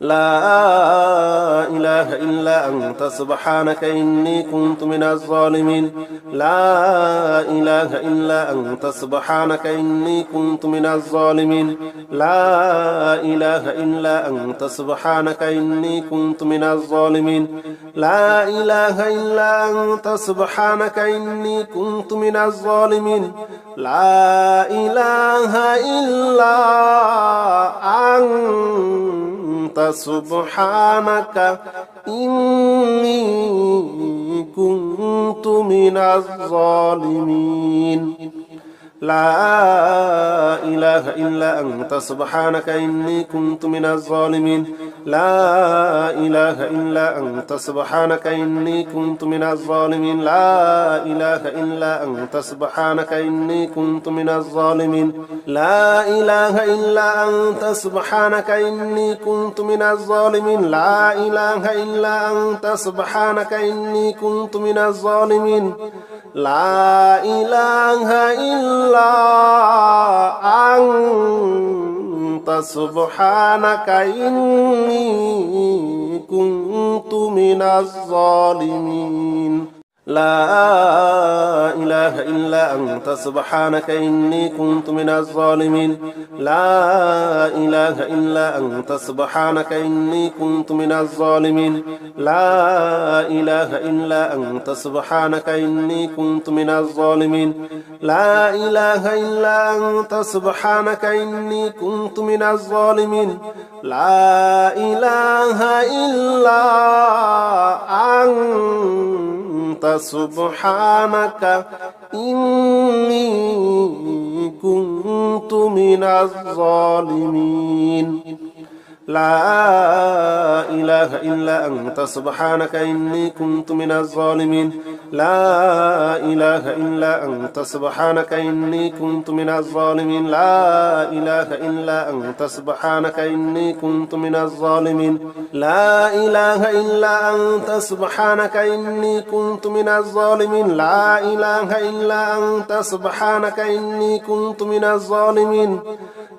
لا إله إلا أنت سبحانك إني كنت من الظالمين لا إله إلا أنت سبحانك إني كنت من الظالمين لا إله إلا أنت سبحانك إني كنت من الظالمين لا إله إلا أنت سبحانك إني كنت من الظالمين لا إله إلا أنت سبحانك إني كنت من الظالمين لا إله إلا أنت سبحانك إني كنت من الظالمين لا إله إلا أنت سبحانك إني كنت من الظالمين لا إله إلا أنت سبحانك إني كنت من الظالمين لا إله إلا أنت سبحانك إني كنت من الظالمين لا إله إلا أنت سبحانك إني كنت من الظالمين لا إله إلا أنت سبحانك إني كنت من الظالمين لا إله إلا أنت سبحانك إني كنت من الظالمين لا إله إلا أنت سبحانك إني كنت من الظالمين لا إله إلا أنت سبحانك إني كنت من الظالمين لا إله إلا أنت سبحانك إني كنت من الظالمين لا إله إلا أنت سبحانك إني كنت من الظالمين لا إله إلا أنت سبحانك إني كنت من الظالمين لا إله إلا أنت سبحانك إني كنت من الظالمين لا إله إلا أنت سبحانك إني كنت من الظالمين لا إله إلا أنت سبحانك إني كنت من الظالمين لا إله إلا أنت سبحانك إني كنت من الظالمين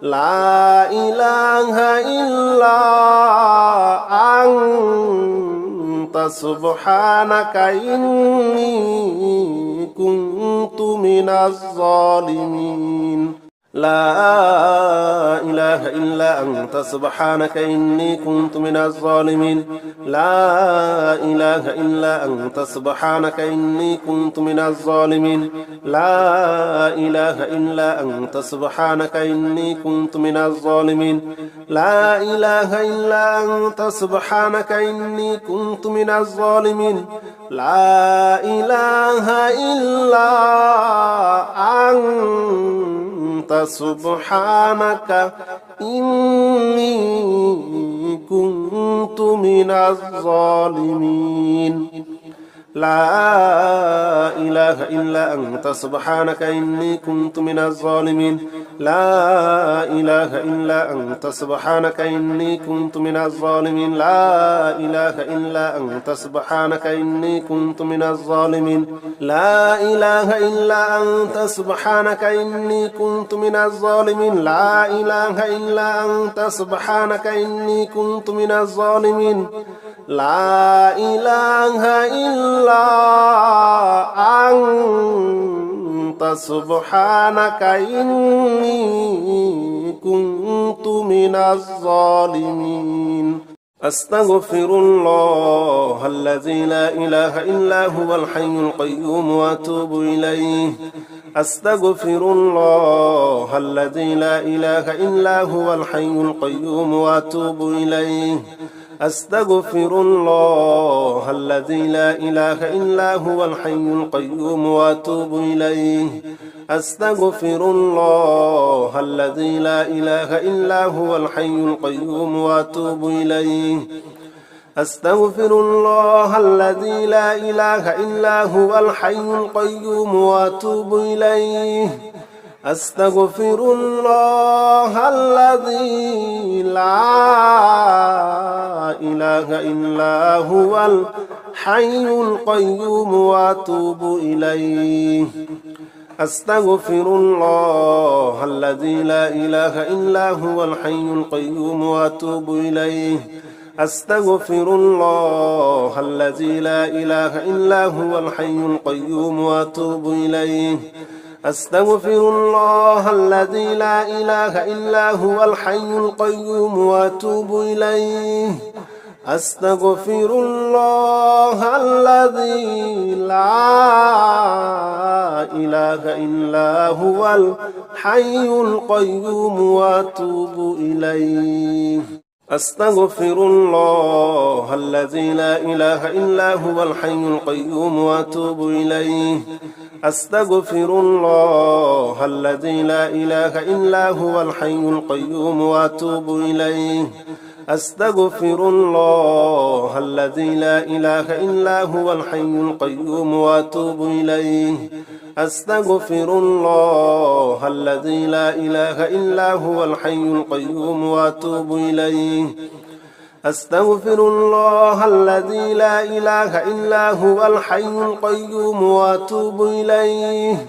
لا إله إلا أنت سبحانك إني كنت من الظالمين لا إله إلا أنت سبحانك إني كنت من الظالمين لا إله إلا أنت سبحانك إني كنت من الظالمين لا إله إلا أنت سبحانك إني كنت من الظالمين لا إله إلا أنت سبحانك إني كنت من الظالمين لا إله إلا أنت سبحانك إني كنت من الظالمين لا إله إلا أنت سبحانك إني كنت من الظالمين لا إله إلا أنت سبحانك إني كنت من الظالمين لا إله إلا أنت سبحانك إني كنت من الظالمين لا إله إلا أنت سبحانك إني كنت من الظالمين لا إله إلا أنت سبحانك إني كنت من الظالمين لا إله إلا أنت سبحانك إني كنت من الظالمين أستغفر الله الذي لا إله إلا هو الحي القيوم وأتوب إليه أستغفر الله الذي لا إله إلا هو الحي القيوم وأتوب إليه أستغفر الله الذي لا إله إلا هو الحي القيوم وأتوب إليه أستغفر الله الذي لا إله إلا هو الحي القيوم وأتوب إليه أستغفر الله الذي لا إله إلا هو الحي القيوم وأتوب إليه أستغفر الله الذي لا إله إلا هو الحي القيوم وأتوب إليه أستغفر الله الذي لا إله إلا هو الحي القيوم وأتوب إليه أستغفر الله الذي لا إله إلا هو الحي القيوم وأتوب إليه أستغفر الله الذي لا إله إلا هو الحي القيوم وأتوب إليه أستغفر الله الذي لا إله إلا هو الحي القيوم وأتوب إليه أستغفر الله الذي لا إله إلا هو الحي القيوم وأتوب إليه أستغفر الله الذي لا إله إلا هو الحي القيوم وأتوب إليه أستغفر الله الذي لا إله إلا هو الحي القيوم وأتوب إليه أستغفر الله الذي لا إله إلا هو الحي القيوم وأتوب إليه أستغفر الله الذي لا إله إلا هو الحي القيوم وأتوب إليه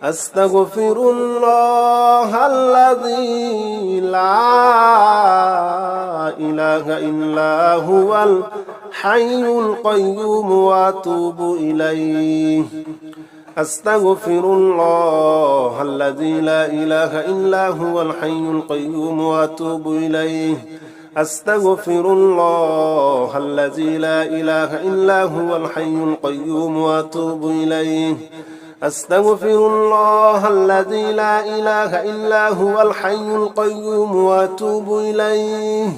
أستغفر الله الذي لا إله إلا هو الحي القيوم وأتوب إليه أستغفر الله الذي لا إله إلا هو الحي القيوم وأتوب إليه أستغفر الله الذي لا إله إلا هو الحي القيوم وأتوب إليه أستغفر الله الذي لا إله إلا هو الحي القيوم وأتوب إليه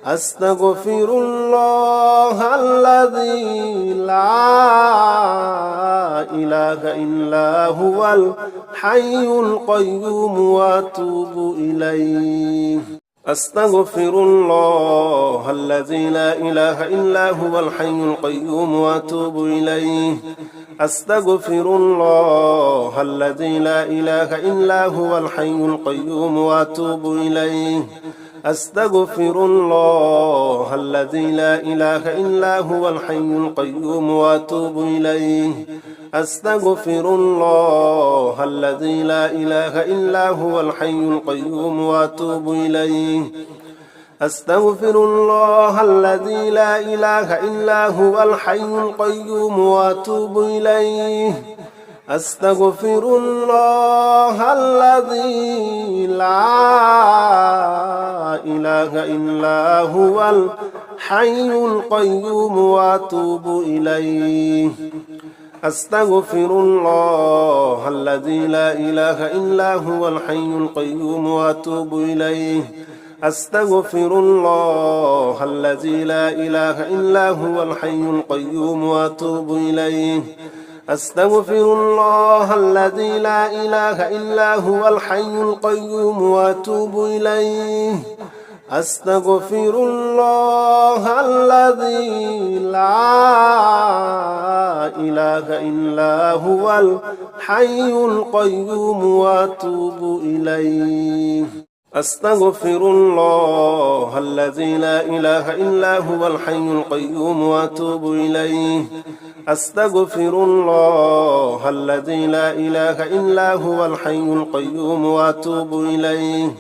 أستغفر الله الذي لا إله إلا هو الحي القيوم وأتوب إليه أستغفر الله الذي لا إله إلا هو الحي القيوم وأتوب إليه أستغفر الله الذي لا إله إلا هو الحي القيوم وأتوب إليه أستغفر الله الذي لا إله إلا هو الحي القيوم وأتوب إليه أستغفر الله الذي لا إله إلا هو الحي القيوم وأتوب إليه أستغفر الله الذي لا إله إلا هو الحي القيوم وأتوب إليه أستغفر الله الذي لا إله إلا هو الحي القيوم وأتوب إليه أستغفر الله الذي لا إله إلا هو الحي القيوم وأتوب إليه أستغفر الله الذي لا إله إلا هو الحي القيوم وأتوب إليه أستغفر الله الذي لا إله إلا هو الحي القيوم وأتوب إليه أستغفر الله الذي لا إله إلا هو الحي القيوم وأتوب إليه أستغفر الله الذي لا إله إلا هو الحي القيوم وأتوب إليه أستغفر الله الذي لا إله إلا هو الحي القيوم وأتوب إليه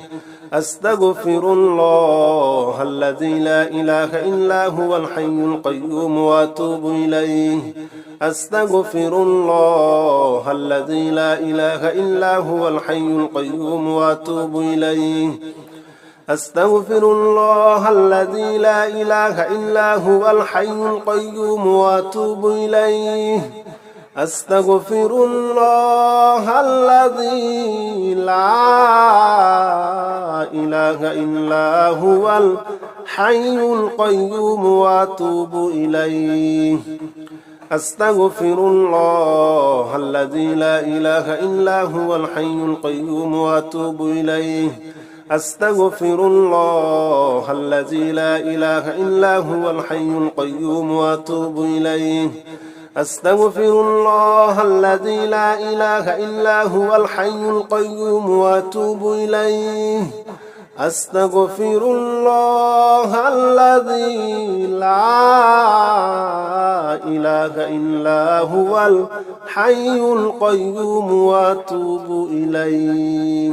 أستغفر الله الذي لا إله إلا هو الحي القيوم وأتوب إليه أستغفر الله الذي لا إله إلا هو الحي القيوم وأتوب إليه أستغفر الله الذي لا إله إلا هو الحي القيوم وأتوب إليه أستغفر الله الذي لا إله إلا هو الحي القيوم وأتوب إليه أستغفر الله الذي لا إله إلا هو الحي القيوم وأتوب إليه أستغفر الله الذي لا إله إلا هو الحي القيوم وأتوب إليه أستغفر الله الذي لا إله إلا هو الحي القيوم وأتوب إليه أستغفر الله الذي لا إله إلا هو الحي القيوم وأتوب إليه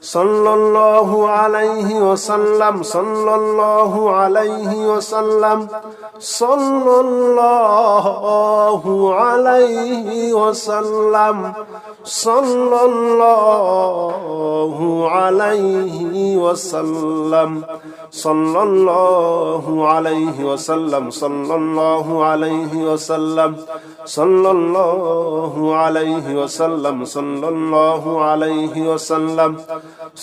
সাল্লাল্লাহু আলাইহি ওয়াসাল্লাম সাল্লাল্লাহু আলাইহি ওয়াসাল্লাম সাল্লাল্লাহু আলাইহি ওয়াসাল্লাম সাল্লাল্লাহু আলাইহি ওয়াসাল্লাম সাল্লাল্লাহু আলাইহি ওয়াসাল্লাম সাল্লাল্লাহু আলাইহি ওয়াসাল্লাম সাল্লাল্লাহু আলাইহি ওয়াসাল্লাম সাল্লাল্লাহু আলাইহি ওয়াসাল্লাম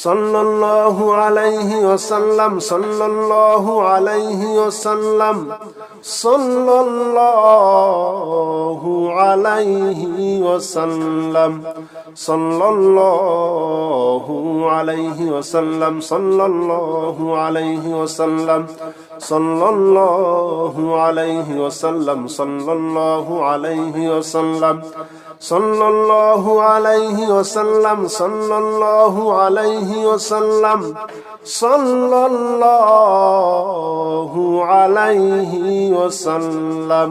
সাল্লাল্লাহু আলাইহি ওয়াসাল্লাম সাল্লাল্লাহু আলাইহি ওয়াসাল্লাম সাল্লাল্লাহু আলাইহি ওয়াসাল্লাম সাল্লাল্লাহু আলাইহি ওয়াসাল্লাম সাল্লাল্লাহু আলাইহি ওয়াসাল্লাম সাল্লাল্লাহু আলাইহি ওয়াসাল্লাম সাল্লাল্লাহু আলাইহি ওয়াসাল্লাম সাল্লাল্লাহু আলাইহি ওয়াসাল্লাম সাল্লাল্লাহু আলাইহি ওয়াসাল্লাম সাল্লাল্লাহু আলাইহি ওয়াসাল্লাম।